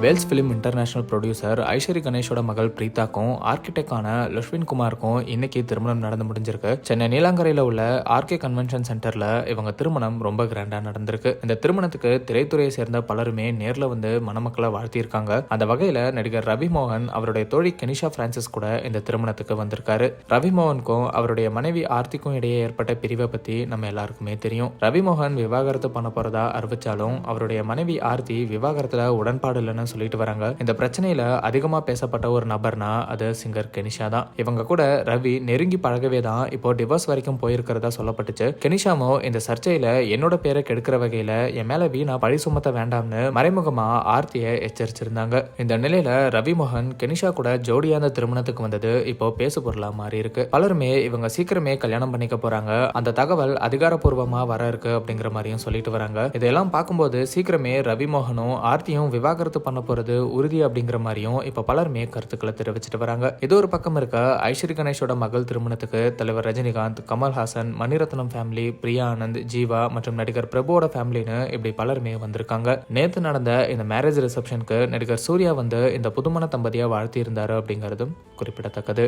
Wales film international producer Aishwari கணேஷோட மகள் பிரீதாக்கும் ஆர்கிடெக்டான லஷ்வின் குமாருக்கும் இன்னைக்கு திருமணம் நடந்து முடிஞ்சிருக்கு. சென்னை நீலாங்கரையில் உள்ள ஆர்கே கன்வென்ஷன் சென்டர்ல இவங்க திருமணம் ரொம்ப கிராண்டா நடந்திருக்கு. இந்த திருமணத்துக்கு திரைத்துறையை சேர்ந்த பலருமே நேர்ல வந்து மணமக்களை வாழ்த்தியிருக்காங்க. அந்த வகையில நடிகர் ரவி மோகன் அவருடைய தோழி கெனிஷா பிரான்சிஸ் கூட இந்த திருமணத்துக்கு வந்திருக்காரு. ரவி மோகனுக்கும் அவருடைய மனைவி ஆர்த்திக்கும் இடையே ஏற்பட்ட பிரிவை பத்தி நம்ம எல்லாருக்குமே தெரியும். ரவி மோகன் விவாகரத்து பண்ண போறதா அறிவிச்சாலும் அவருடைய மனைவி ஆர்த்தி விவாகரத்துல உடன்பாடு இல்லைன்னு சொல்லிட்டு வராங்க. இந்த பிரச்சனையில அதிகமா பேசப்பட்ட ஒரு நபர்னா அது சிங்கர் கெனிஷா தான். இவங்க கூட ரவி நெருங்கி பழகவே தான் இப்போ டிவோர்ஸ் வரைக்கும் போயிருக்கிறதா சொல்லப்பட்டுச்சு. கெனிஷாமோ இந்த சர்ச்சையில என்னோட பேரை கெடுக்கிற வகையில என் மேல வீணா பழி சுமத்த வேண்டாம்னு மறைமுகமா ஆர்த்தியை எச்சரிச்சிருந்தாங்க. இந்த நிலையில ரவி மோகன் கெனிஷா கூட ஜோடியா அந்த திருமணத்துக்கு வந்தது இப்போ பேசு பொருளா மாறி இருக்கு. பலருமே இவங்க சீக்கிரமே கல்யாணம் பண்ணிக்க போறாங்க, அந்த தகவல் அதிகாரப்பூர்வமா வர இருக்கு அப்படிங்கிற மாதிரியும் சொல்லிட்டு வராங்க. இதெல்லாம் பார்க்கும்போது சீக்கிரமே ரவி மோகனும் ஆர்த்தியும் விவாகரத்து பண்ண போறது உறுதி அப்படிங்கிற மாதிரியும் இப்ப பலருமே கருத்துக்களை தெரிவிச்சிட்டு வராங்க. இது ஒரு பக்கம் இருக்க, ஐஸ்வரி கணேஷோட மகள் திருமணத்துக்கு தலைவர் ரஜினிகாந்த், கமல்ஹாசன், மணிரத்னம் ஃபேமிலி, பிரியா ஆனந்த், ஜீவா மற்றும் நடிகர் பிரபுவோட ஃபேமிலின்னு இப்படி பலருமே வந்திருக்காங்க. நேத்து நடந்த இந்த மேரேஜ் ரிசப்ஷனுக்கு நடிகர் சூர்யா வந்து இந்த புதுமண தம்பதியா வாழ்த்தி இருந்தாரு அப்படிங்கிறதும் குறிப்பிடத்தக்கது.